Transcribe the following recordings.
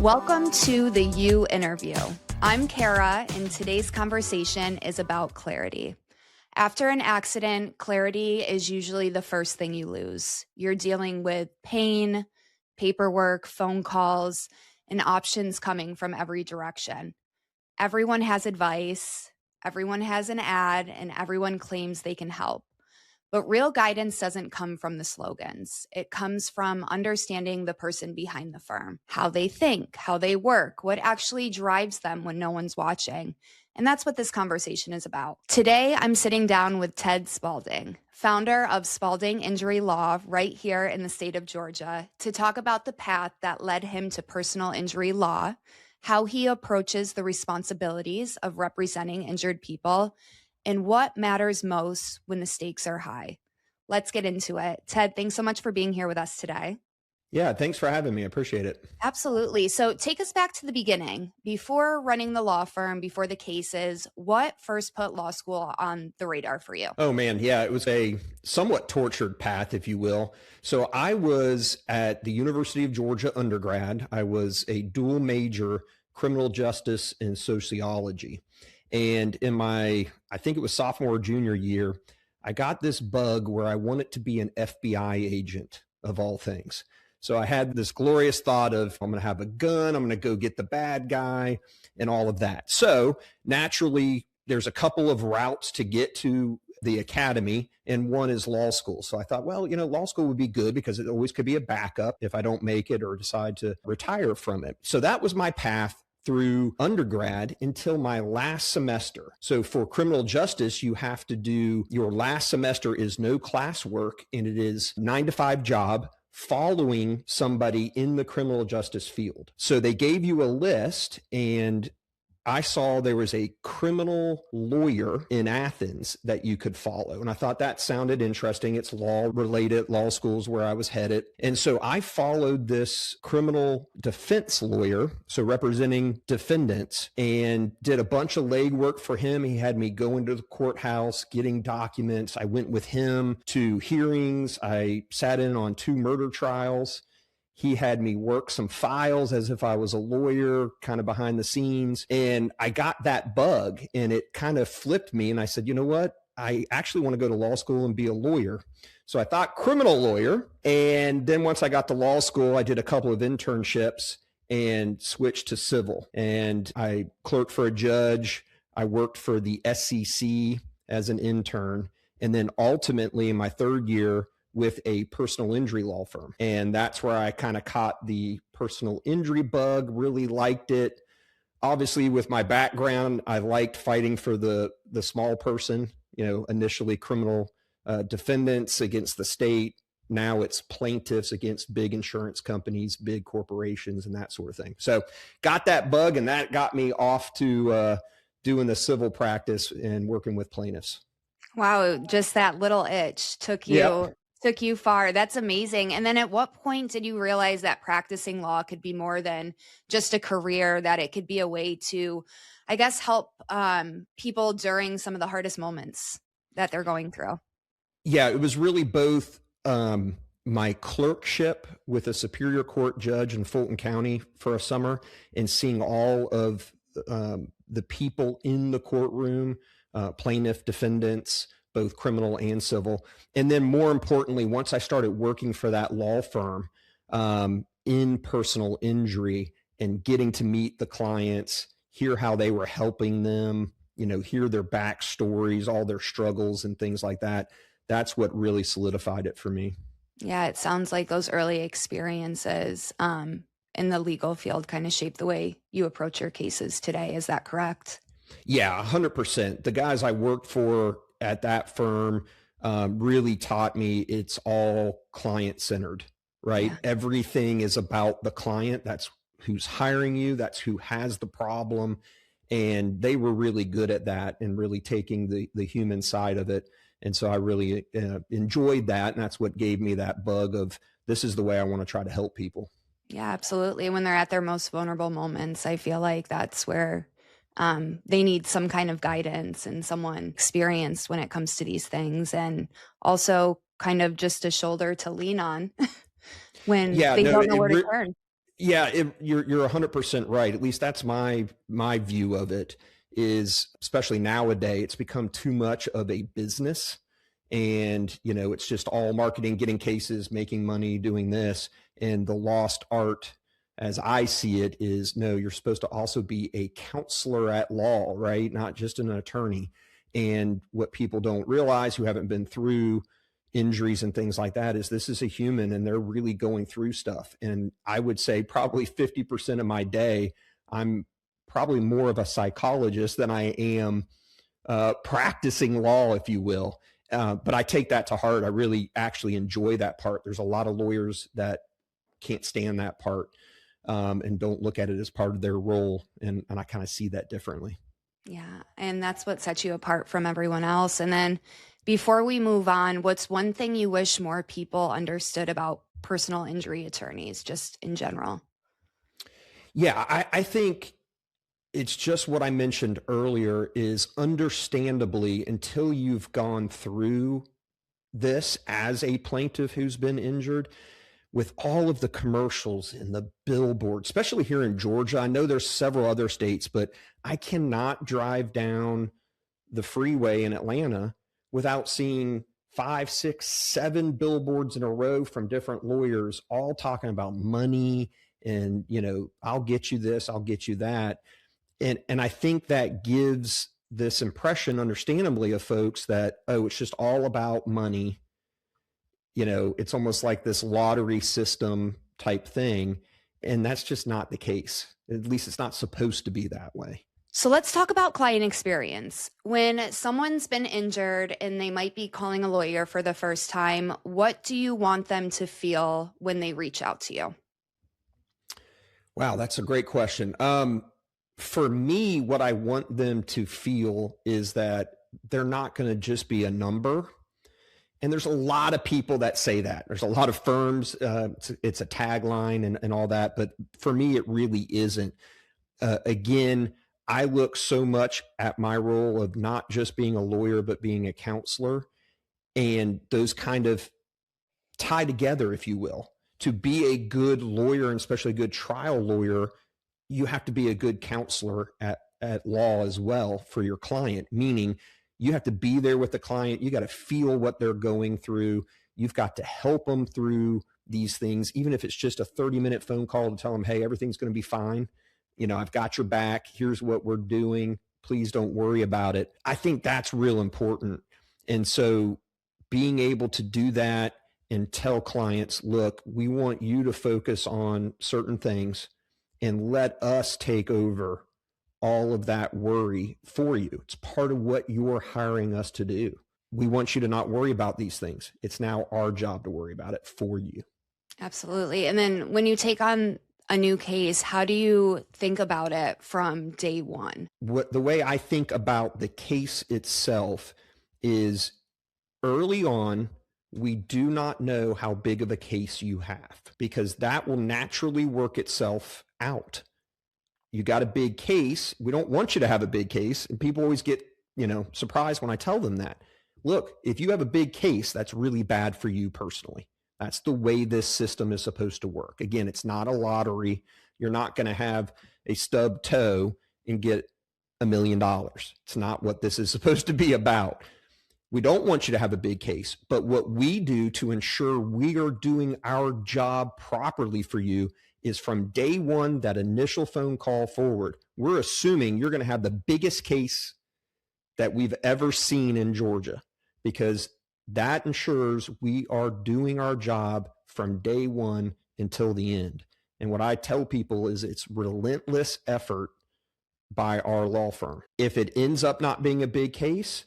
Welcome to the You Interview. I'm Kara, and today's conversation is about clarity. After an accident, clarity is usually the first thing you lose. You're dealing with pain, paperwork, phone calls, and options coming from every direction. Everyone has advice, everyone has an ad, and everyone claims they can help. But real guidance doesn't come from the slogans. It comes from understanding the person behind the firm, how they think, how they work, what actually drives them when no one's watching. And that's what this conversation is about. Today, I'm sitting down with Ted Spaulding, founder of Spalding Injury Law right here in the state of Georgia, to talk about the path that led him to personal injury law, how he approaches the responsibilities of representing injured people, and what matters most when the stakes are high. Let's get into it. Ted, thanks so much for being here with us today. Yeah, thanks for having me. I appreciate it. Absolutely. So take us back to the beginning. Before running the law firm, before the cases, what first put law school on the radar for you? Oh man, yeah, it was a somewhat tortured path, if you will. So I was at the University of Georgia undergrad. I was a dual major, criminal justice and sociology. And in my, I think it was sophomore or junior year, I got this bug where I wanted to be an FBI agent of all things. So I had this glorious thought of, I'm going to have a gun, I'm going to go get the bad guy and all of that. So naturally, there's a couple of routes to get to the academy, and one is law school. So I thought, well, law school would be good because it always could be a backup if I don't make it or decide to retire from it. So that was my path through undergrad until my last semester. So for criminal justice, you have to do, your last semester is no classwork, and it is 9-to-5 job following somebody in the criminal justice field. So they gave you a list, and I saw there was a criminal lawyer in Athens that you could follow. And I thought that sounded interesting. It's law related, law schools where I was headed. And so I followed this criminal defense lawyer, so representing defendants, and did a bunch of legwork for him. He had me go into the courthouse, getting documents. I went with him to hearings. I sat in on 2 murder trials. He had me work some files as if I was a lawyer, kind of behind the scenes. And I got that bug, and it kind of flipped me. And I said, you know what? I actually want to go to law school and be a lawyer. So I thought criminal lawyer. And then once I got to law school, I did a couple of internships and switched to civil. And I clerked for a judge. I worked for the SEC as an intern. And then ultimately in my 3rd year, with a personal injury law firm. And that's where I kind of caught the personal injury bug, really liked it. Obviously, with my background, I liked fighting for the small person, initially criminal defendants against the state. Now it's plaintiffs against big insurance companies, big corporations, and that sort of thing. So got that bug, and that got me off to doing the civil practice and working with plaintiffs. Wow, just that little itch took you far. That's amazing. And then at what point did you realize that practicing law could be more than just a career, that it could be a way to, I guess, help people during some of the hardest moments that they're going through? Yeah, it was really both my clerkship with a Superior Court judge in Fulton County for a summer and seeing all of the people in the courtroom, plaintiff, defendants, both criminal and civil. And then more importantly, once I started working for that law firm in personal injury and getting to meet the clients, hear how they were helping them, hear their backstories, all their struggles and things like that, that's what really solidified it for me. Yeah, it sounds like those early experiences in the legal field kind of shaped the way you approach your cases today. Is that correct? Yeah, 100%. The guys I worked for at that firm really taught me it's all client-centered, right? Yeah. Everything is about the client. That's who's hiring you. That's who has the problem. And they were really good at that and really taking the human side of it. And so I really enjoyed that. And that's what gave me that bug of, this is the way I want to try to help people. Yeah, absolutely. When they're at their most vulnerable moments, I feel like that's where they need some kind of guidance and someone experienced when it comes to these things, and also kind of just a shoulder to lean on when they don't know where to turn. Yeah, you're 100% right. At least that's my view of it. Is especially nowadays, it's become too much of a business, and it's just all marketing, getting cases, making money, doing this. And the lost art, as I see it, is no, you're supposed to also be a counselor at law, right? Not just an attorney. And what people don't realize who haven't been through injuries and things like that is this is a human and they're really going through stuff. And I would say probably 50% of my day, I'm probably more of a psychologist than I am practicing law, if you will. But I take that to heart. I really actually enjoy that part. There's a lot of lawyers that can't stand that part and don't look at it as part of their role. And I kind of see that differently. Yeah. And that's what sets you apart from everyone else. And then before we move on, what's one thing you wish more people understood about personal injury attorneys, just in general? Yeah, I think it's just what I mentioned earlier is understandably, until you've gone through this as a plaintiff who's been injured, with all of the commercials and the billboards, especially here in Georgia. I know there's several other states, but I cannot drive down the freeway in Atlanta without seeing 5, 6, 7 billboards in a row from different lawyers, all talking about money and, I'll get you this, I'll get you that. And I think that gives this impression, understandably, of folks that, oh, it's just all about money. It's almost like this lottery system type thing. And that's just not the case. At least it's not supposed to be that way. So let's talk about client experience. When someone's been injured and they might be calling a lawyer for the first time, what do you want them to feel when they reach out to you? Wow, that's a great question. For me, what I want them to feel is that they're not going to just be a number. And there's a lot of people that say that. There's a lot of firms. It's a tagline and all that. But for me, it really isn't. Again, I look so much at my role of not just being a lawyer, but being a counselor. And those kind of tie together, if you will. To be a good lawyer, and especially a good trial lawyer, you have to be a good counselor at law as well for your client, meaning you have to be there with the client. You got to feel what they're going through. You've got to help them through these things, even if it's just a 30-minute phone call to tell them, hey, everything's going to be fine. I've got your back. Here's what we're doing. Please don't worry about it. I think that's real important. And so being able to do that and tell clients, look, we want you to focus on certain things and let us take over all of that worry for you. It's part of what you're hiring us to do. We want you to not worry about these things. It's now our job to worry about it for you. Absolutely. And then when you take on a new case, how do you think about it from day one? The way I think about the case itself is early on, we do not know how big of a case you have because that will naturally work itself out. You got a big case. We don't want you to have a big case. And people always get, surprised when I tell them that. Look, if you have a big case, that's really bad for you personally. That's the way this system is supposed to work. Again, it's not a lottery. You're not going to have a stub toe and get $1 million. It's not what this is supposed to be about. We don't want you to have a big case, but what we do to ensure we are doing our job properly for you is from day one, that initial phone call forward, we're assuming you're going to have the biggest case that we've ever seen in Georgia, because that ensures we are doing our job from day one until the end. And what I tell people is it's relentless effort by our law firm. If it ends up not being a big case,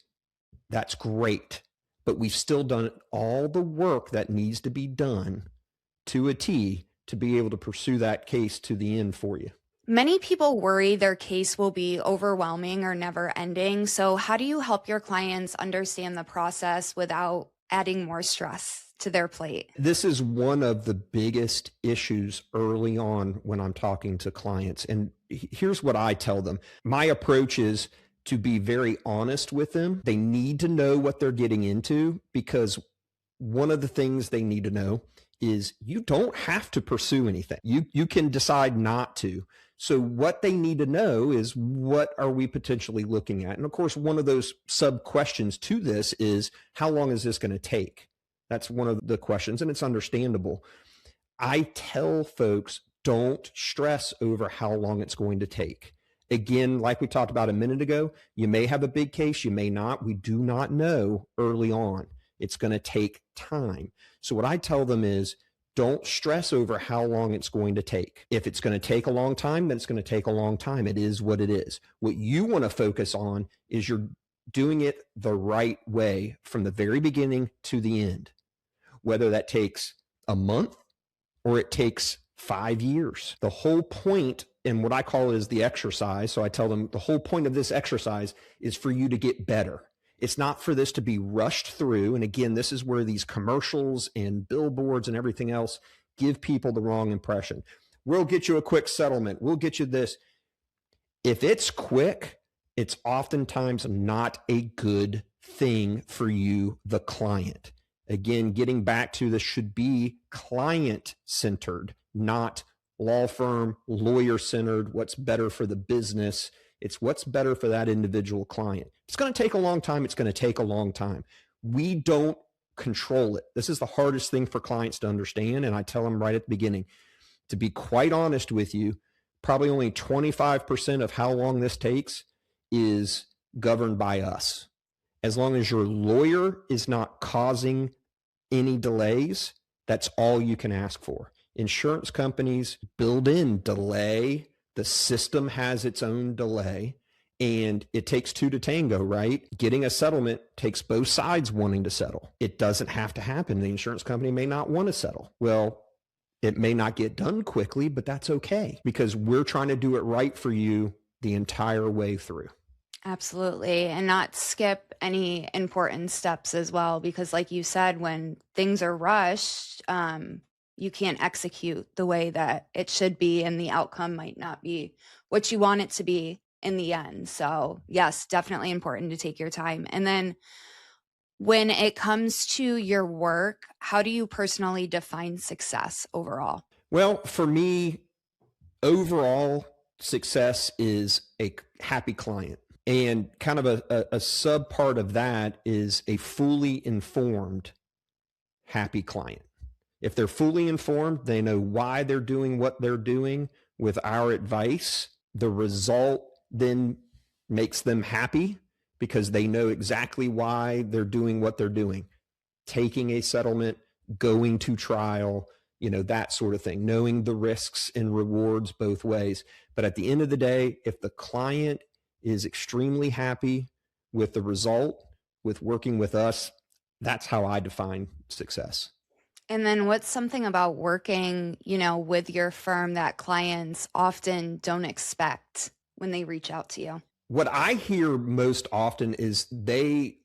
that's great, but we've still done all the work that needs to be done to a T to be able to pursue that case to the end for you. Many people worry their case will be overwhelming or never ending. So how do you help your clients understand the process without adding more stress to their plate? This is one of the biggest issues early on when I'm talking to clients. And here's what I tell them. My approach is to be very honest with them. They need to know what they're getting into, because one of the things they need to know is you don't have to pursue anything. You can decide not to. So what they need to know is, what are we potentially looking at? And of course, one of those sub questions to this is, how long is this going to take? That's one of the questions, and it's understandable. I tell folks, don't stress over how long it's going to take. Again, like we talked about a minute ago, you may have a big case, you may not. We do not know early on. It's going to take time. So what I tell them is, don't stress over how long it's going to take. If it's going to take a long time, then it's going to take a long time. It is what it is. What you want to focus on is you're doing it the right way from the very beginning to the end, whether that takes a month or it takes 5 years. The whole point, and what I call it, is the exercise. So I tell them the whole point of this exercise is for you to get better. It's not for this to be rushed through. And again, this is where these commercials and billboards and everything else give people the wrong impression. We'll get you a quick settlement. We'll get you this. If it's quick, it's oftentimes not a good thing for you, the client. Again, getting back to this should be client-centered, not law firm, lawyer-centered, what's better for the business. It's what's better for that individual client. It's going to take a long time. It's going to take a long time. We don't control it. This is the hardest thing for clients to understand. And I tell them right at the beginning, to be quite honest with you, probably only 25% of how long this takes is governed by us. As long as your lawyer is not causing any delays, that's all you can ask for. Insurance companies build in delay. The system has its own delay, and it takes two to tango, right? Getting a settlement takes both sides wanting to settle. It doesn't have to happen. The insurance company may not want to settle. Well, it may not get done quickly, but that's okay, because we're trying to do it right for you the entire way through. Absolutely. And not skip any important steps as well, because like you said, when things are rushed, you can't execute the way that it should be, and the outcome might not be what you want it to be in the end. So yes, definitely important to take your time. And then when it comes to your work, how do you personally define success overall? Well, for me, overall success is a happy client. And kind of a sub part of that is a fully informed, happy client. If they're fully informed, they know why they're doing what they're doing with our advice. The result then makes them happy because they know exactly why they're doing what they're doing. Taking a settlement, going to trial, that sort of thing, knowing the risks and rewards both ways. But at the end of the day, if the client is extremely happy with the result, with working with us, that's how I define success. And then what's something about working, with your firm that clients often don't expect when they reach out to you? What I hear most often is they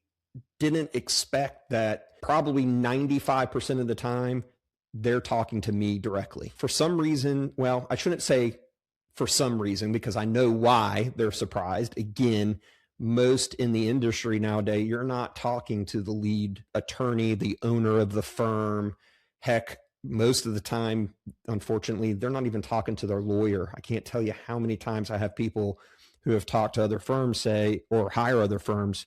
didn't expect that. Probably 95% of the time, they're talking to me directly. For some reason, well, I shouldn't say for some reason, because I know why they're surprised. Again, most in the industry nowadays, you're not talking to the lead attorney, the owner of the firm. Heck, most of the time, unfortunately, they're not even talking to their lawyer. I can't tell you how many times I have people who have talked to other firms say, or hire other firms,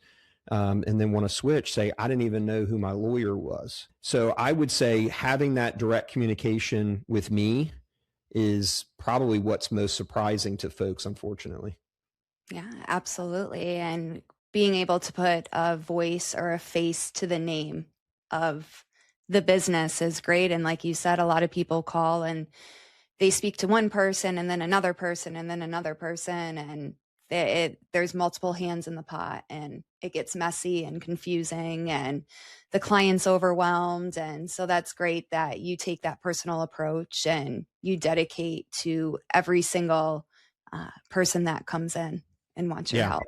and then want to switch, say, I didn't even know who my lawyer was. So I would say having that direct communication with me is probably what's most surprising to folks, unfortunately. Yeah, absolutely. And being able to put a voice or a face to the name of the business is great. And like you said, a lot of people call and they speak to one person and then another person and then another person, and there's multiple hands in the pot, and it gets messy and confusing, and the client's overwhelmed. And so that's great that you take that personal approach and you dedicate to every single person that comes in and wants your help.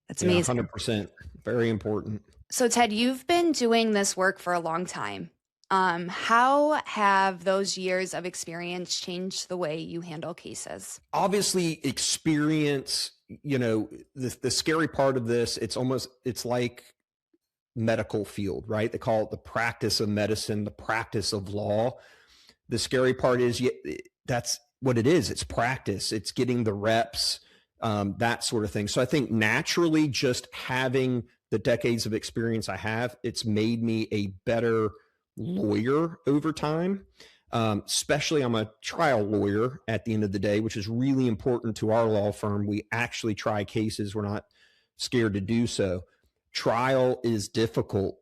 That's amazing. 100%. Very important. So Ted, you've been doing this work for a long time. How have those years of experience changed the way you handle cases? Obviously, experience, the scary part of this, it's like medical field, right? They call it the practice of medicine, the practice of law. The scary part is that's what it is. It's practice. It's getting the reps, that sort of thing. So I think naturally just having the decades of experience I have, it's made me a better lawyer over time. Especially I'm a trial lawyer at the end of the day, which is really important to our law firm. We actually try cases. We're not scared to do so. Trial is difficult.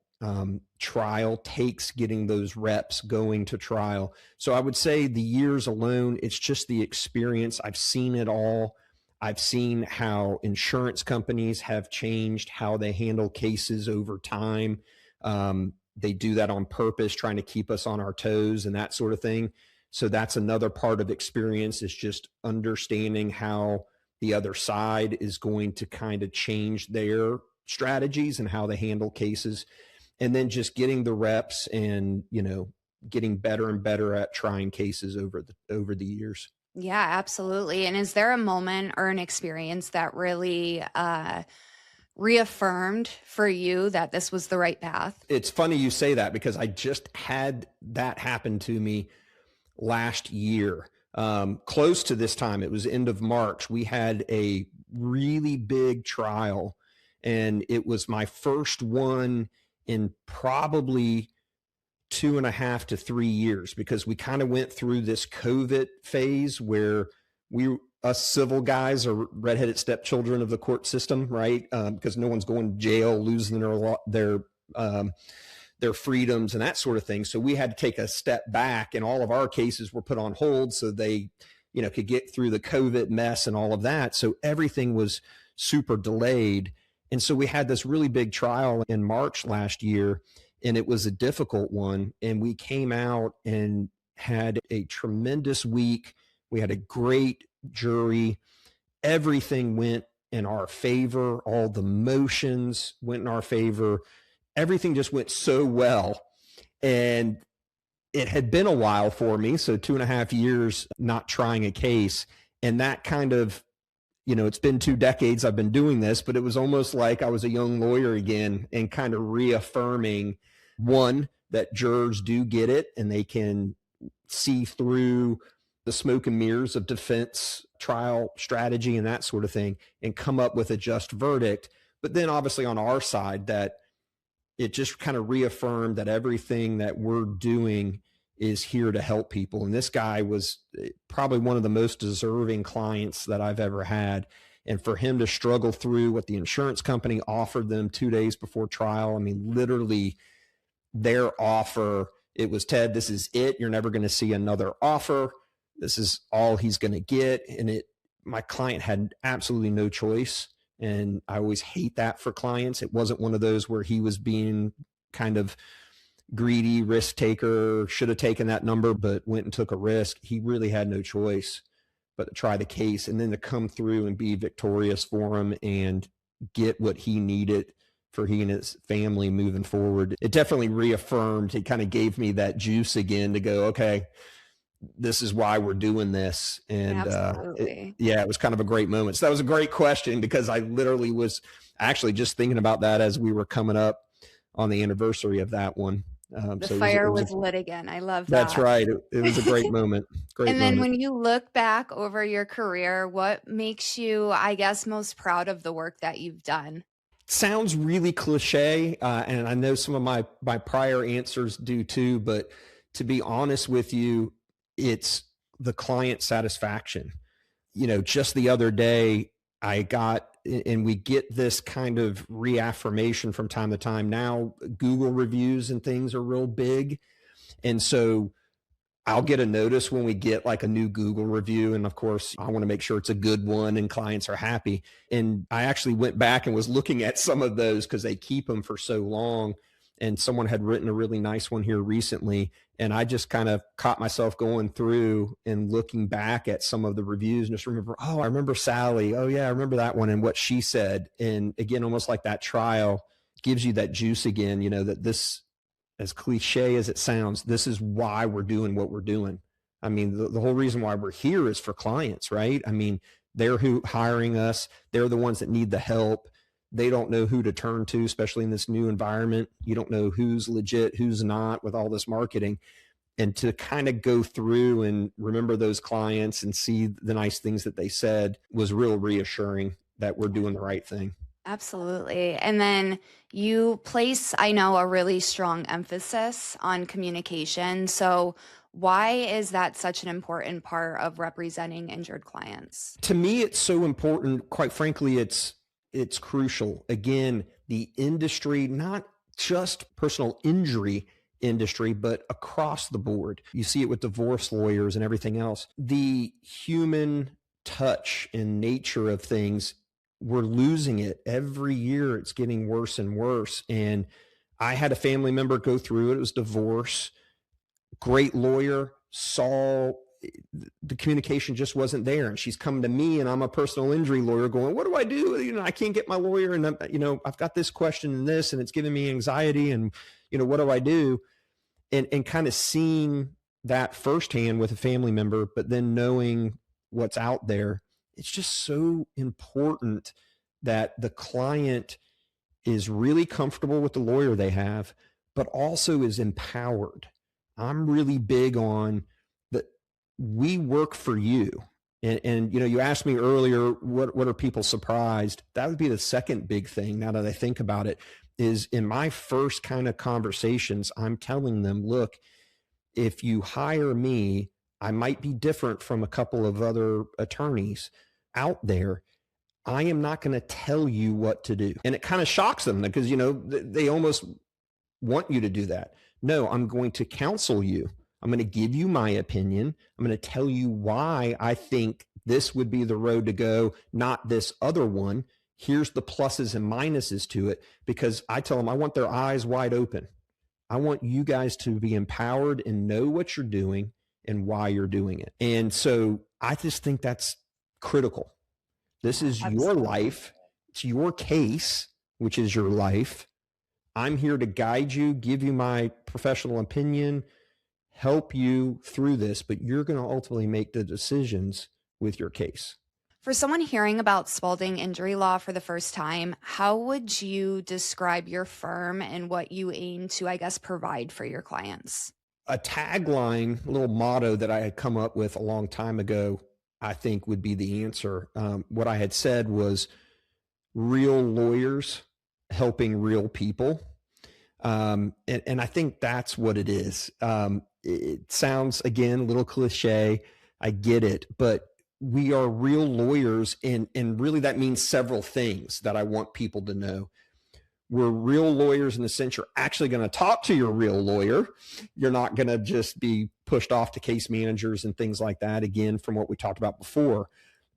Trial takes getting those reps going to trial. So I would say the years alone, it's just the experience. I've seen it all. I've seen how insurance companies have changed how they handle cases over time. They do that on purpose, trying to keep us on our toes and that sort of thing. So that's another part of experience, is just understanding how the other side is going to kind of change their strategies and how they handle cases. And then just getting the reps and, getting better and better at trying cases over the years. Yeah, absolutely. And is there a moment or an experience that really reaffirmed for you that this was the right path? It's funny you say that, because I just had that happen to me last year. Close to this time, it was end of March, we had a really big trial, and it was my first one in probably 2.5 to 3 years, because we kind of went through this COVID phase where us civil guys are redheaded stepchildren of the court system, right? Because no one's going to jail, losing their freedoms and that sort of thing. So we had to take a step back, and all of our cases were put on hold so they, could get through the COVID mess and all of that. So everything was super delayed. And so we had this really big trial in March last year, and it was a difficult one. And we came out and had a tremendous week. We had a great jury. Everything went in our favor. All the motions went in our favor. Everything just went so well. And it had been a while for me. So 2.5 years not trying a case. And that kind of, it's been 2 decades I've been doing this, but it was almost like I was a young lawyer again, and kind of reaffirming, one, that jurors do get it and they can see through the smoke and mirrors of defense trial strategy and that sort of thing, and come up with a just verdict. But then obviously on our side, that it just kind of reaffirmed that everything that we're doing is here to help people. And this guy was probably one of the most deserving clients that I've ever had. And for him to struggle through what the insurance company offered them 2 days before trial, I mean, literally their offer, it was, Ted, this is it. You're never going to see another offer. This is all he's going to get. And my client had absolutely no choice. And I always hate that for clients. It wasn't one of those where he was being kind of greedy risk taker, should have taken that number, but went and took a risk. He really had no choice but to try the case, and then to come through and be victorious for him and get what he needed for he and his family moving forward. It definitely reaffirmed, it kind of gave me that juice again to go, okay, this is why we're doing this. And it was kind of a great moment. So that was a great question, because I literally was actually just thinking about that as we were coming up on the anniversary of that one. The fire was lit again. I love that. That's right. It was a great moment. And then when you look back over your career, what makes you, I guess, most proud of the work that you've done? Sounds really cliche, and I know some of my prior answers do too, but to be honest with you, it's the client satisfaction. Just the other day, I got, and we get this kind of reaffirmation from time to time. Now, Google reviews and things are real big. And so I'll get a notice when we get like a new Google review. And of course, I want to make sure it's a good one and clients are happy. And I actually went back and was looking at some of those because they keep them for so long. And someone had written a really nice one here recently. And I just kind of caught myself going through and looking back at some of the reviews and just remember, oh, I remember Sally. Oh yeah, I remember that one and what she said. And again, almost like that trial gives you that juice again, that this, as cliche as it sounds, this is why we're doing what we're doing. I mean, the whole reason why we're here is for clients, right? I mean, they're who hiring us. They're the ones that need the help. They don't know who to turn to, especially in this new environment. You don't know who's legit, who's not with all this marketing. and to kind of go through and remember those clients and see the nice things that they said was real reassuring that we're doing the right thing. Absolutely. And then you place, I know, a really strong emphasis on communication. So why is that such an important part of representing injured clients? To me, it's so important. Quite frankly, it's crucial. Again, the industry, not just personal injury industry, but across the board. You see it with divorce lawyers and everything else. The human touch and nature of things, we're losing it every year. It's getting worse and worse. And I had a family member go through it. It was divorce. Great lawyer, saw the communication just wasn't there. And she's coming to me, and I'm a personal injury lawyer going, what do I do? I can't get my lawyer. And I've got this question and this, and it's giving me anxiety. And, what do I do? And kind of seeing that firsthand with a family member, but then knowing what's out there, it's just so important that the client is really comfortable with the lawyer they have, but also is empowered. I'm really big on that. We work for you. And you asked me earlier, what are people surprised? That would be the second big thing. Now that I think about it, is in my first kind of conversations, I'm telling them, look, if you hire me, I might be different from a couple of other attorneys out there. I am not going to tell you what to do. And it kind of shocks them because, they almost want you to do that. No, I'm going to counsel you. I'm going to give you my opinion. I'm going to tell you why I think this would be the road to go, not this other one. Here's the pluses and minuses to it, because I tell them I want their eyes wide open. I want you guys to be empowered and know what you're doing and why you're doing it. And so I just think that's critical. This is your life. It's your case, which is your life. I'm here to guide you, give you my professional opinion, help you through this, but you're going to ultimately make the decisions with your case. For someone hearing about Spalding injury law for the first time, how would you describe your firm and what you aim to, provide for your clients? A tagline, a little motto that I had come up with a long time ago, I think would be the answer. What I had said was real lawyers helping real people. And I think that's what it is. It sounds, again, a little cliche. I get it, but we are real lawyers. And really that means several things that I want people to know. We're real lawyers in the sense you're actually going to talk to your real lawyer. You're not going to just be pushed off to case managers and things like that, again, from what we talked about before.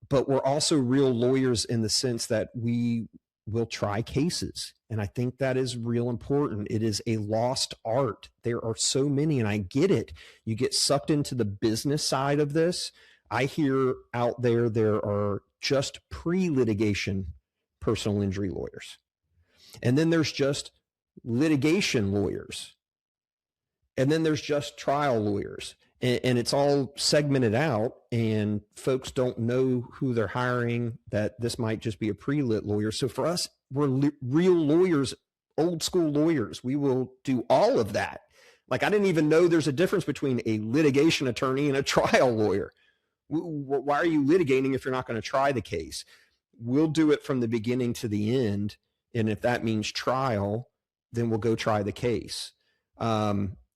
But we're also real lawyers in the sense that we will try cases. And I think that is real important. It is a lost art. There are so many, and I get it. You get sucked into the business side of this. I hear out there are just pre-litigation personal injury lawyers. And then there's just litigation lawyers. And then there's just trial lawyers. And it's all segmented out, and folks don't know who they're hiring, that this might just be a pre-lit lawyer. So for us, we're real lawyers, old school lawyers. We will do all of that. Like, I didn't even know there's a difference between a litigation attorney and a trial lawyer. Why are you litigating if you're not going to try the case? We'll do it from the beginning to the end. And if that means trial, then we'll go try the case.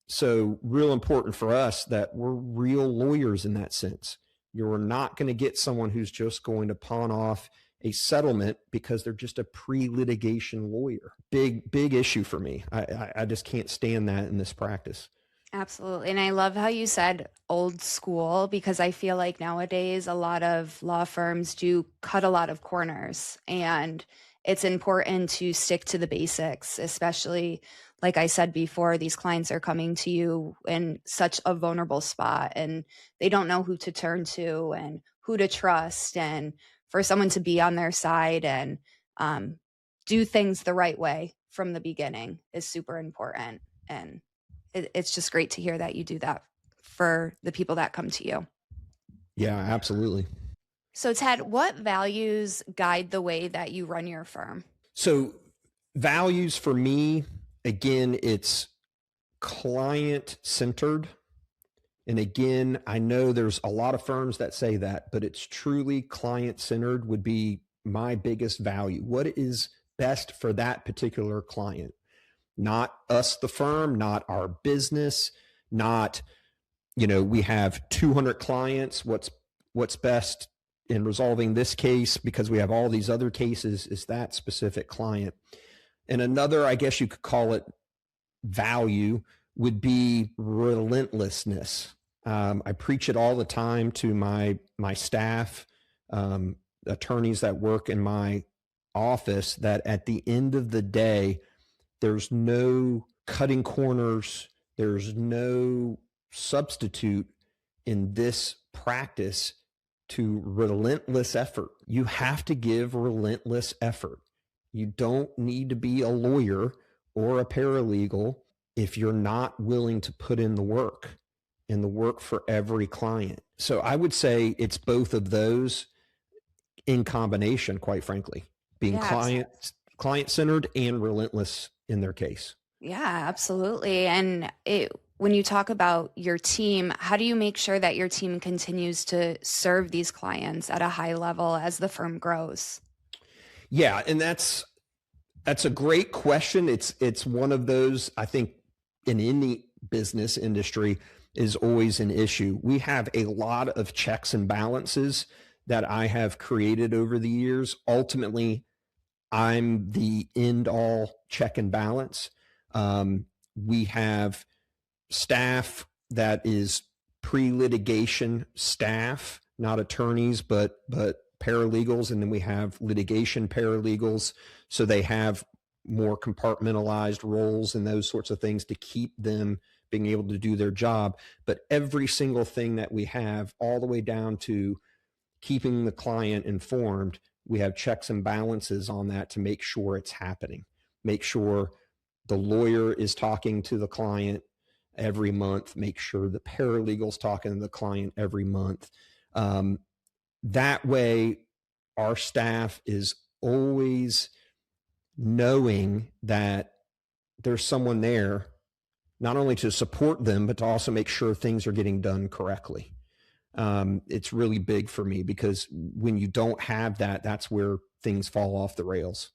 So real important for us that we're real lawyers in that sense. You're not going to get someone who's just going to pawn off a settlement because they're just a pre-litigation lawyer. Big issue for me. I just can't stand that in this practice. Absolutely. And I love how you said old school, because I feel like nowadays a lot of law firms do cut a lot of corners, and it's important to stick to the basics, especially, like I said before, these clients are coming to you in such a vulnerable spot, and they don't know who to turn to and who to trust. And for someone to be on their side and do things the right way from the beginning is super important. And it's just great to hear that you do that for the people that come to you. Yeah, absolutely. So Ted, what values guide the way that you run your firm? So values for me, again, it's client-centered. And again, I know there's a lot of firms that say that, but it's truly client-centered would be my biggest value. What is best for that particular client? Not us, the firm, not our business, not, we have 200 clients. What's best in resolving this case, because we have all these other cases, is that specific client. And another, I guess you could call it value, would be relentlessness. I preach it all the time to my staff, attorneys that work in my office, that at the end of the day, there's no cutting corners. There's no substitute in this practice to relentless effort. You have to give relentless effort. You don't need to be a lawyer or a paralegal if you're not willing to put in the work, and the work for every client. So I would say it's both of those in combination, quite frankly, being client-centered and relentless in their case. Yeah, absolutely. And when you talk about your team, how do you make sure that your team continues to serve these clients at a high level as the firm grows? Yeah, and that's a great question. It's one of those, I think, in any business industry is always an issue. We have a lot of checks and balances that I have created over the years. Ultimately, I'm the end all check and balance. We have staff that is pre-litigation staff, not attorneys, but paralegals. And then we have litigation paralegals. So they have more compartmentalized roles and those sorts of things to keep them being able to do their job. But every single thing that we have, all the way down to keeping the client informed, we have checks and balances on that to make sure it's happening. Make sure the lawyer is talking to the client every month. Make sure the paralegal's talking to the client every month. That way, our staff is always knowing that there's someone there, not only to support them, but to also make sure things are getting done correctly. It's really big for me, because when you don't have that, that's where things fall off the rails.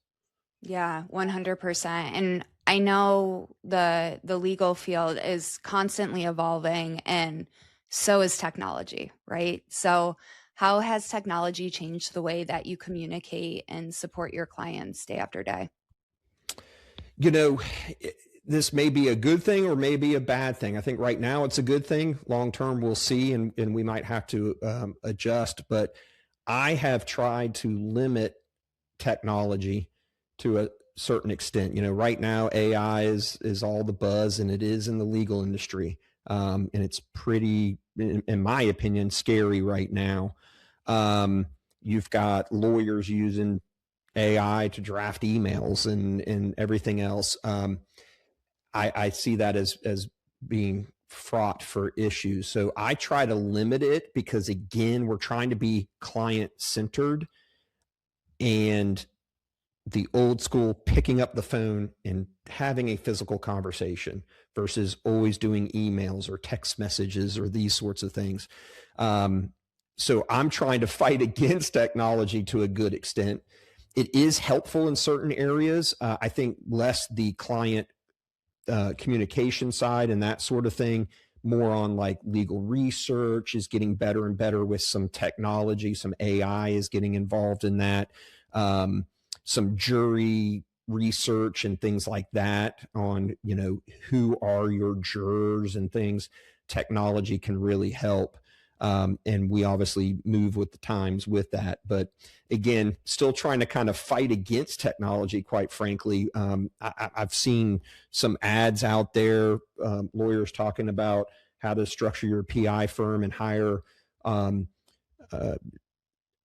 Yeah, 100%. And I know the legal field is constantly evolving, and so is technology, right? So how has technology changed the way that you communicate and support your clients day after day? This may be a good thing or maybe a bad thing. I think right now it's a good thing. Long term, we'll see, and we might have to adjust. But I have tried to limit technology to a certain extent. Right now AI is all the buzz, and it is in the legal industry. And it's pretty, in my opinion, scary right now. You've got lawyers using AI to draft emails and everything else. I see that as being fraught for issues. So I try to limit it, because again, we're trying to be client centered, and the old school picking up the phone and having a physical conversation versus always doing emails or text messages or these sorts of things. So I'm trying to fight against technology to a good extent. It is helpful in certain areas. I think less the client communication side and that sort of thing, more on like legal research is getting better and better with some technology. Some AI is getting involved in that. Some jury research and things like that on, who are your jurors and things. Technology can really help. And we obviously move with the times with that. But again, still trying to kind of fight against technology, quite frankly. I've seen some ads out there, lawyers talking about how to structure your PI firm and hire out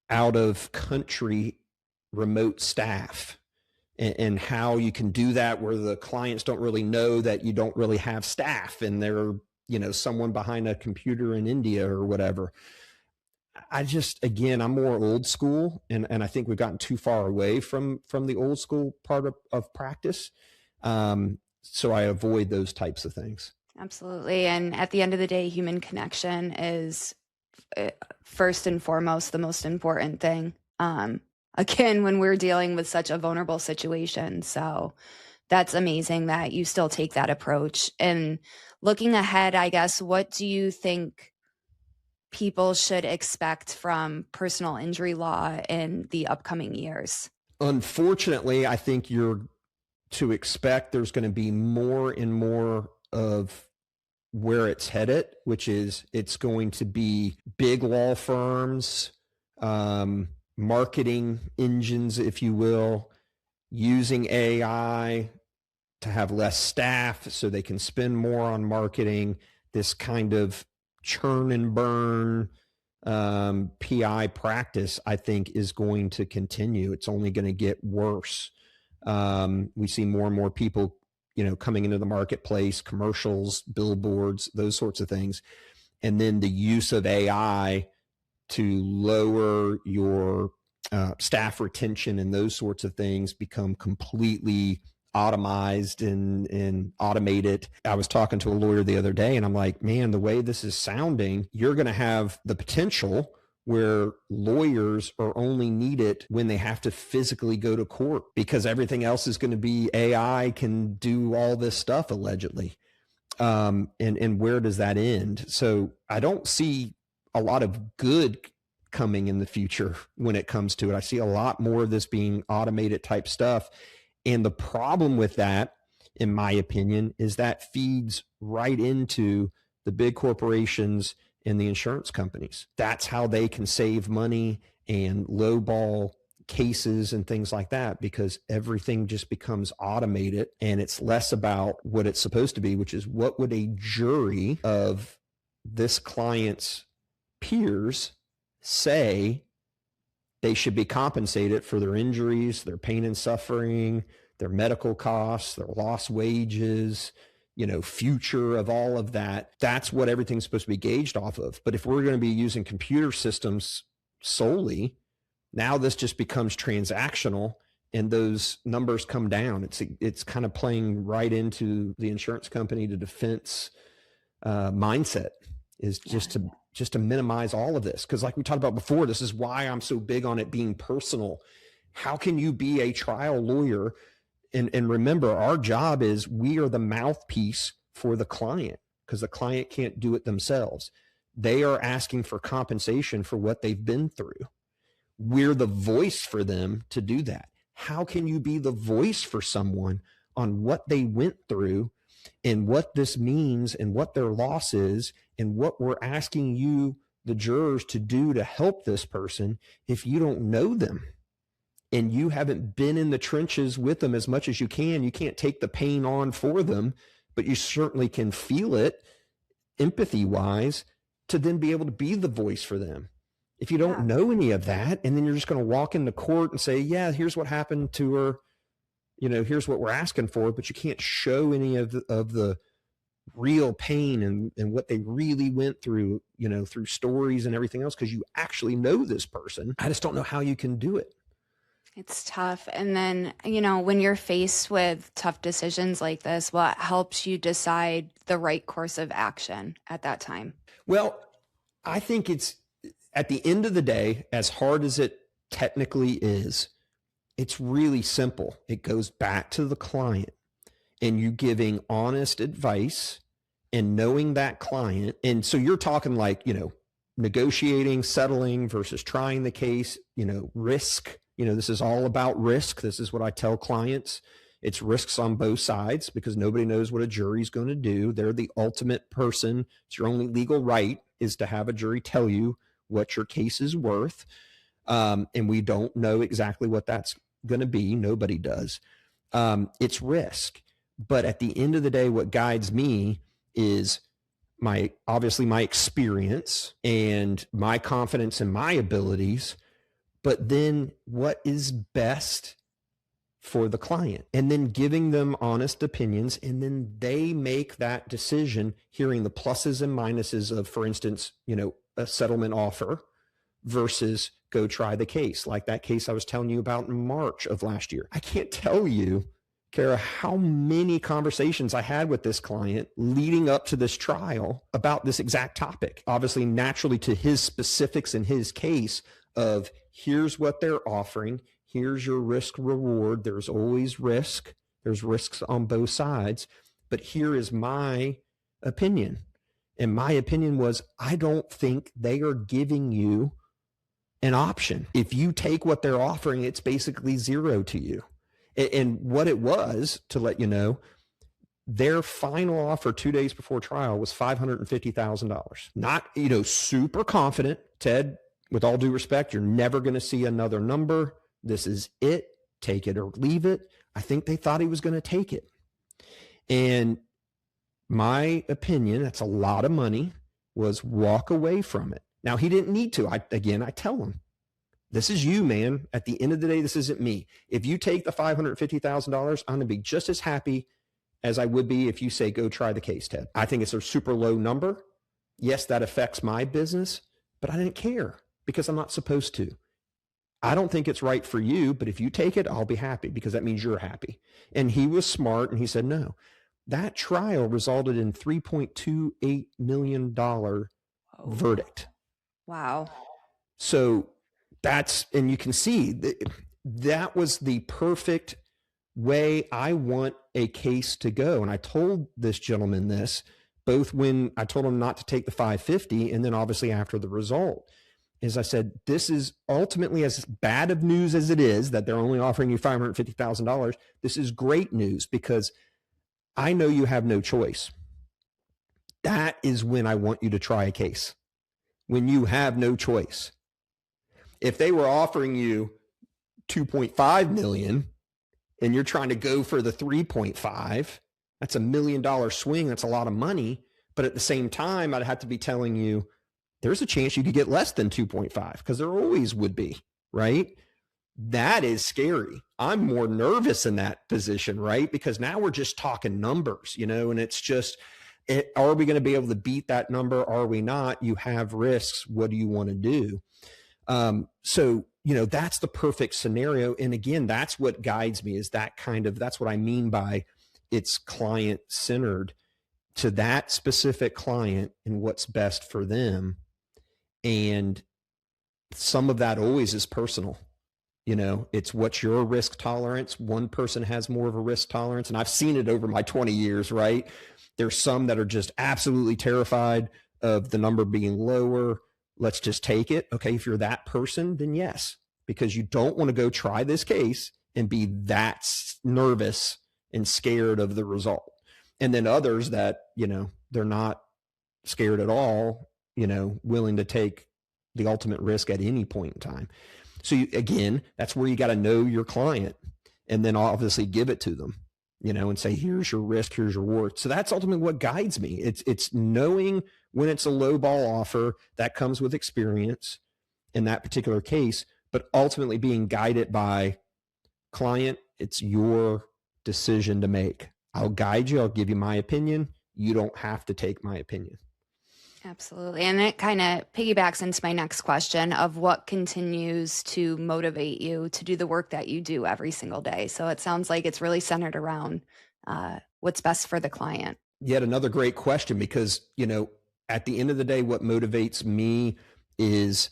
of country remote staff, and how you can do that where the clients don't really know that you don't really have staff, and they're someone behind a computer in India or whatever. I'm more old school, and I think we've gotten too far away from the old school part of practice. So I avoid those types of things. Absolutely. And at the end of the day, human connection is first and foremost the most important thing. Again, when we're dealing with such a vulnerable situation. So that's amazing that you still take that approach. And looking ahead, I guess, what do you think people should expect from personal injury law in the upcoming years? Unfortunately, I think you're to expect there's going to be more and more of where it's headed, which is it's going to be big law firms, marketing engines, if you will, using AI to have less staff so they can spend more on marketing. This kind of churn and burn PI practice, I think, is going to continue. It's only going to get worse. We see more and more people, coming into the marketplace, commercials, billboards, those sorts of things. And then the use of AI to lower your staff retention and those sorts of things become completely automized and automated. I was talking to a lawyer the other day and I'm like, man, the way this is sounding, you're going to have the potential where lawyers are only needed when they have to physically go to court because everything else is going to be AI can do all this stuff allegedly. And where does that end? So I don't see a lot of good coming in the future when it comes to it. I see a lot more of this being automated type stuff. And the problem with that, in my opinion, is that feeds right into the big corporations and the insurance companies. That's how they can save money and lowball cases and things like that, because everything just becomes automated and it's less about what it's supposed to be, which is what would a jury of this client's peers say they should be compensated for their injuries, their pain and suffering, their medical costs, their lost wages, future of all of that. That's what everything's supposed to be gauged off of. But if we're going to be using computer systems solely, now this just becomes transactional and those numbers come down. It's kind of playing right into the insurance company to defense mindset is just to minimize all of this. Because like we talked about before, this is why I'm so big on it being personal. How can you be a trial lawyer? And remember, our job is we are the mouthpiece for the client because the client can't do it themselves. They are asking for compensation for what they've been through. We're the voice for them to do that. How can you be the voice for someone on what they went through and what this means and what their loss is and what we're asking you, the jurors, to do to help this person if you don't know them? And you haven't been in the trenches with them as much as you can. You can't take the pain on for them, but you certainly can feel it empathy-wise to then be able to be the voice for them. If you don't know any of that, and then you're just going to walk into court and say, yeah, here's what happened to her, here's what we're asking for, but you can't show any of the real pain and what they really went through, through stories and everything else, because you actually know this person. I just don't know how you can do it. It's tough. And then, when you're faced with tough decisions like this, what helps you decide the right course of action at that time? Well, I think it's at the end of the day, as hard as it technically is, it's really simple. It goes back to the client and you giving honest advice and knowing that client. And so you're talking like, negotiating, settling versus trying the case, risk. This is all about risk. This is what I tell clients. It's risks on both sides because nobody knows what a jury's going to do. They're the ultimate person. It's your only legal right is to have a jury tell you what your case is worth. And we don't know exactly what that's going to be. Nobody does. It's risk. But at the end of the day, what guides me is obviously my experience and my confidence in my abilities, but then what is best for the client, and then giving them honest opinions, and then they make that decision, hearing the pluses and minuses of, for instance, a settlement offer versus go try the case. Like that case I was telling you about in March of last year. I can't tell you Kara, how many conversations I had with this client leading up to this trial about this exact topic, obviously naturally to his specifics in his case of here's what they're offering. Here's your risk reward. There's always risk. There's risks on both sides, but here is my opinion. And my opinion was, I don't think they are giving you an option. If you take what they're offering, it's basically zero to you. And what it was, to let you know, their final offer 2 days before trial was $550,000. Not, super confident. Ted, with all due respect, you're never going to see another number. This is it. Take it or leave it. I think they thought he was going to take it. And my opinion, that's a lot of money, was walk away from it. Now, he didn't need to. I tell him, this is you, man. At the end of the day, this isn't me. If you take the $550,000, I'm going to be just as happy as I would be if you say, go try the case, Ted. I think it's a super low number. Yes, that affects my business, but I didn't care because I'm not supposed to. I don't think it's right for you, but if you take it, I'll be happy because that means you're happy. And he was smart and he said, no. That trial resulted in $3.28 million verdict. Wow. So and you can see that was the perfect way I want a case to go. And I told this gentleman this, both when I told him not to take the 550 and then obviously after the result, is I said, this is ultimately, as bad of news as it is that they're only offering you $550,000, this is great news because I know you have no choice. That is when I want you to try a case, when you have no choice. If they were offering you 2.5 million and you're trying to go for the 3.5, that's $1 million swing. That's a lot of money. But at the same time, I'd have to be telling you, there's a chance you could get less than 2.5 because there always would be, right? That is scary. I'm more nervous in that position, right? Because now we're just talking numbers, and it's just, are we going to be able to beat that number? Are we not? You have risks. What do you want to do? So, that's the perfect scenario. And again, that's what guides me, is that's what I mean by it's client centered to that specific client and what's best for them. And some of that always is personal. It's what's your risk tolerance. One person has more of a risk tolerance. And I've seen it over my 20 years, right? There's some that are just absolutely terrified of the number being lower. Let's just take it. Okay, if you're that person, then yes, because you don't want to go try this case and be that nervous and scared of the result. And then others that, they're not scared at all, willing to take the ultimate risk at any point in time. So again, that's where you got to know your client and then obviously give it to them, and say, here's your risk, here's your reward. So that's ultimately what guides me. It's knowing when it's a low ball offer that comes with experience in that particular case, but ultimately being guided by client. It's your decision to make. I'll guide you. I'll give you my opinion. You don't have to take my opinion. Absolutely. And it kind of piggybacks into my next question of what continues to motivate you to do the work that you do every single day. So it sounds like it's really centered around what's best for the client. Yet another great question, because, at the end of the day, what motivates me is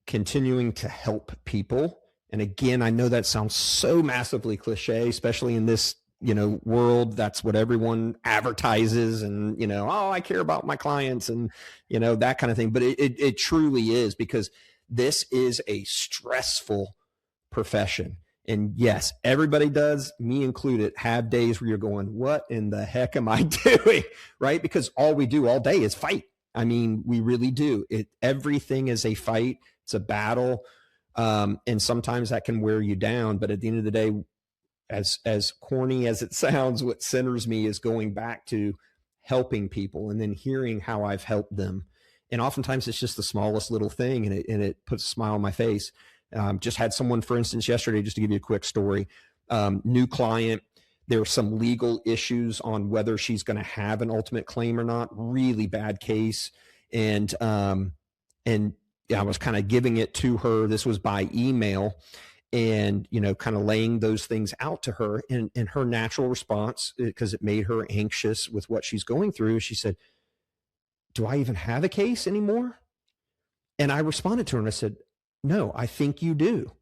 continuing to help people. And again, I know that sounds so massively cliche, especially in this world. That's what everyone advertises and, oh, I care about my clients and, that kind of thing. But it truly is, because this is a stressful profession. And yes, everybody does, me included, have days where you're going, what in the heck am I doing? Right? Because all we do all day is fight. I mean, we really do. Everything is a fight. It's a battle. And sometimes that can wear you down. But at the end of the day, as corny as it sounds, what centers me is going back to helping people and then hearing how I've helped them. And oftentimes it's just the smallest little thing, and it puts a smile on my face. Just had someone, for instance, yesterday, just to give you a quick story, new client, there were some legal issues on whether she's going to have an ultimate claim or not. Really bad case. And I was kind of giving it to her. This was by email. and, kind of laying those things out to her. And her natural response, because it made her anxious with what she's going through, she said, "Do I even have a case anymore?" And I responded to her and I said, "No, I think you do.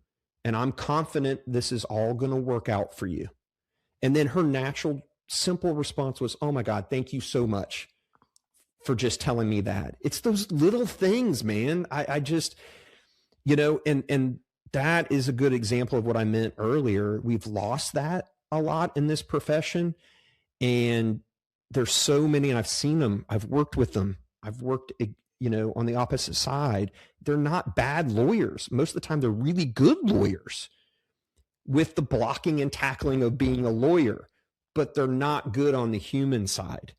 And I'm confident this is all going to work out for you." And then her natural, simple response was, "Oh my God, thank you so much for just telling me that." It's those little things, man. I just, and that is a good example of what I meant earlier. We've lost that a lot in this profession. And there's so many, and I've seen them, I've worked with them. I've worked, on the opposite side. They're not bad lawyers. Most of the time, they're really good lawyers with the blocking and tackling of being a lawyer, but they're not good on the human side.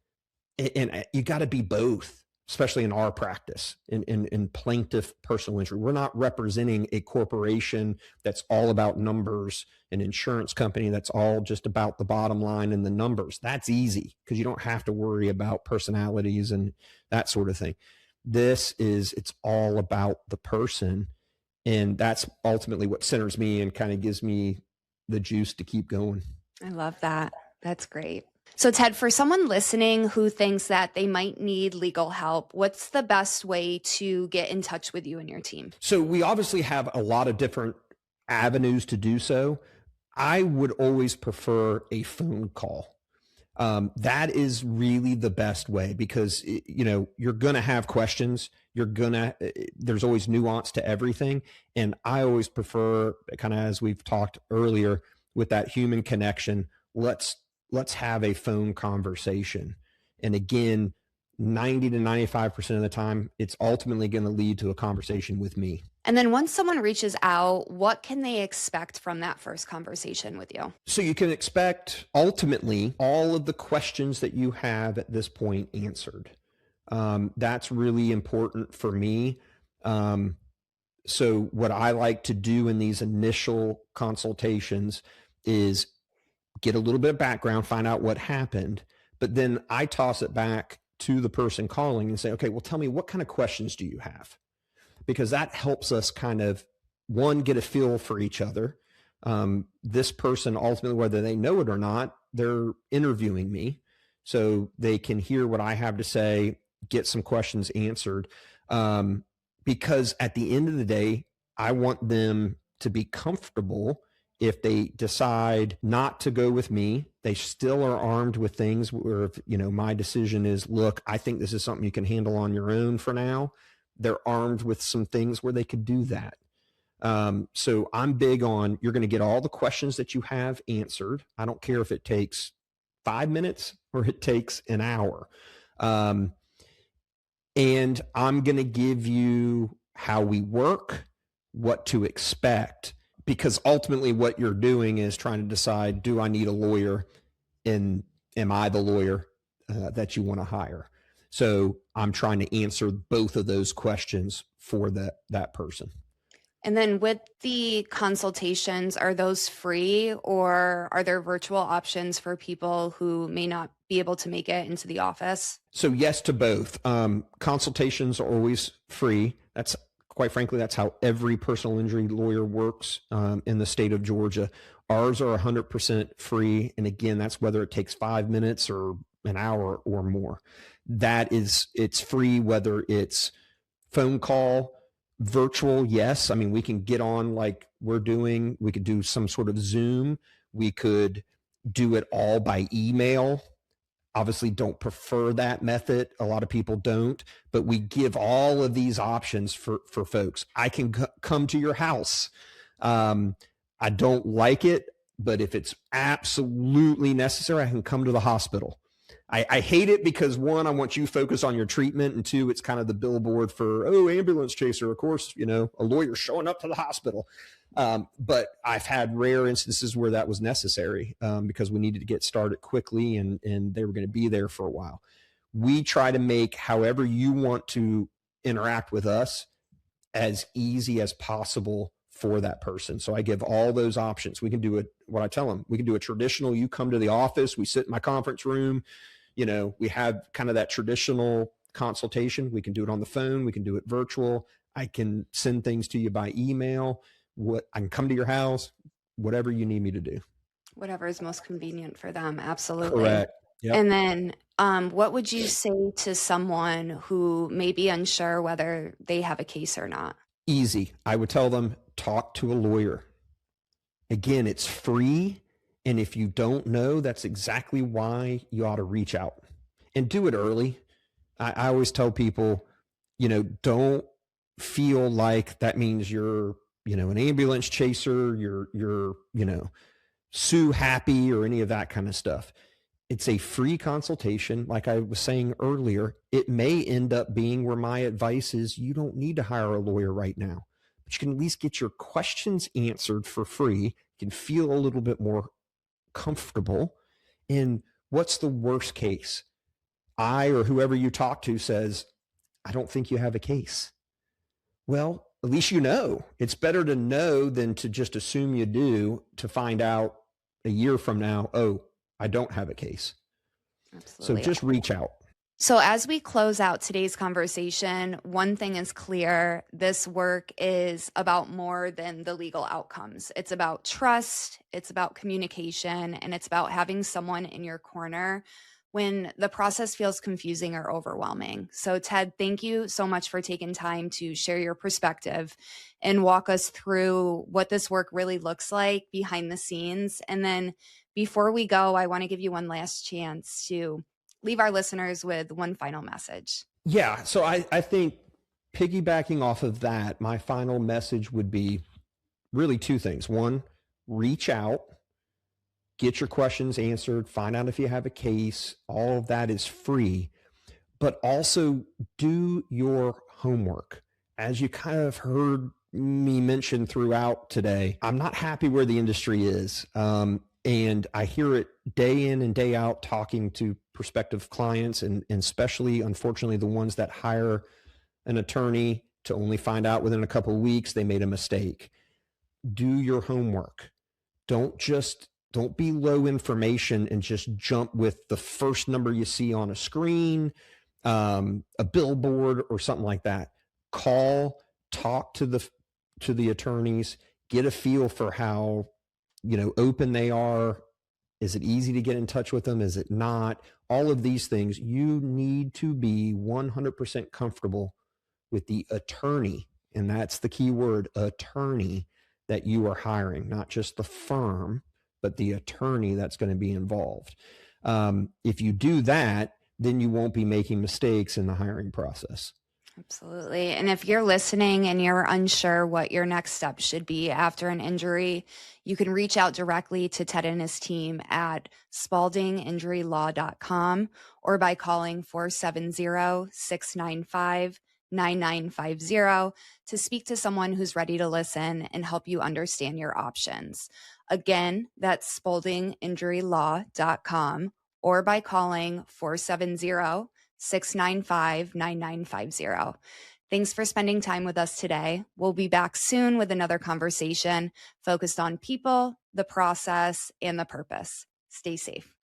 And you got to be both, especially in our practice, in plaintiff personal injury. We're not representing a corporation that's all about numbers, an insurance company that's all just about the bottom line and the numbers. That's easy because you don't have to worry about personalities and that sort of thing. It's all about the person. And that's ultimately what centers me and kind of gives me the juice to keep going. I love that. That's great. So Ted, for someone listening who thinks that they might need legal help, what's the best way to get in touch with you and your team? So we obviously have a lot of different avenues to do so. I would always prefer a phone call. That is really the best way because, you're going to have questions. There's always nuance to everything. And I always prefer, kind of as we've talked earlier, with that human connection, let's have a phone conversation. And again, 90 to 95% of the time, it's ultimately going to lead to a conversation with me. And then once someone reaches out, what can they expect from that first conversation with you? So you can expect ultimately all of the questions that you have at this point answered. That's really important for me. So what I like to do in these initial consultations is get a little bit of background, find out what happened, but then I toss it back to the person calling and say, okay, well, tell me, what kind of questions do you have? Because that helps us kind of, one, get a feel for each other. This person, ultimately, whether they know it or not, they're interviewing me. So they can hear what I have to say, get some questions answered. Because at the end of the day, I want them to be comfortable. If they decide not to go with me, they still are armed with things where, if, my decision is, look, I think this is something you can handle on your own for now. They're armed with some things where they could do that. So I'm big on, you're going to get all the questions that you have answered. I don't care if it takes 5 minutes or it takes an hour. And I'm going to give you how we work, what to expect, because ultimately what you're doing is trying to decide, do I need a lawyer? And am I the lawyer that you want to hire? So I'm trying to answer both of those questions for that person. And then with the consultations, are those free or are there virtual options for people who may not be able to make it into the office? So yes to both. Consultations are always free. That's quite frankly, that's how every personal injury lawyer works in the state of Georgia. Ours are 100% free. And again, that's whether it takes 5 minutes or an hour or more. It's free, whether it's phone call, virtual. Yes. I mean, we can get on like we're doing. We could do some sort of Zoom. We could do it all by email. Obviously don't prefer that method. A lot of people don't, but we give all of these options for folks. I can come to your house. I don't like it, but if it's absolutely necessary, I can come to the hospital. I hate it because, one, I want you focused on your treatment, and two, it's kind of the billboard for, ambulance chaser. Of course, a lawyer showing up to the hospital. But I've had rare instances where that was necessary because we needed to get started quickly and they were going to be there for a while. We try to make however you want to interact with us as easy as possible for that person. So I give all those options. We can do it. What I tell them, we can do a traditional, you come to the office, we sit in my conference room, we have kind of that traditional consultation. We can do it on the phone. We can do it virtual. I can send things to you by email. what I can come to your house, whatever you need me to do. Whatever is most convenient for them. Absolutely. Correct. Yep. And then what would you say to someone who may be unsure whether they have a case or not? Easy. I would tell them, talk to a lawyer. Again, it's free. And if you don't know, that's exactly why you ought to reach out and do it early. I always tell people, don't feel like that means you're, an ambulance chaser, you're, sue happy or any of that kind of stuff. It's a free consultation. Like I was saying earlier, it may end up being where my advice is you don't need to hire a lawyer right now, but you can at least get your questions answered for free. You can feel a little bit more comfortable. And what's the worst case? I or whoever you talk to says, I don't think you have a case. Well, at least you know. It's better to know than to just assume you do, to find out a year from now, oh, I don't have a case. Absolutely. So just reach out. So as we close out today's conversation, one thing is clear. This work is about more than the legal outcomes. It's about trust, it's about communication, and it's about having someone in your corner when the process feels confusing or overwhelming. So Ted, thank you so much for taking time to share your perspective and walk us through what this work really looks like behind the scenes. And then before we go, I want to give you one last chance to leave our listeners with one final message. Yeah. So I think piggybacking off of that, my final message would be really two things. One, reach out, get your questions answered, find out if you have a case. All of that is free, but also do your homework. As you kind of heard me mention throughout today, I'm not happy where the industry is. And I hear it day in and day out talking to prospective clients, and especially, unfortunately, the ones that hire an attorney to only find out within a couple of weeks they made a mistake. Do your homework. Don't be low information and just jump with the first number you see on a screen, a billboard or something like that. Call, talk to the attorneys, get a feel for how open they are. Is it easy to get in touch with them? Is it not? All of these things, you need to be 100% comfortable with the attorney. And that's the key word, attorney, that you are hiring, not just the firm, but the attorney that's going to be involved. If you do that, then you won't be making mistakes in the hiring process. Absolutely. And if you're listening and you're unsure what your next step should be after an injury, you can reach out directly to Ted and his team at spaldinginjurylaw.com or by calling 470-695-9950 to speak to someone who's ready to listen and help you understand your options. Again, that's spaldinginjurylaw.com or by calling 470-695-9950. Thanks for spending time with us today. We'll be back soon with another conversation focused on people, the process, and the purpose. Stay safe.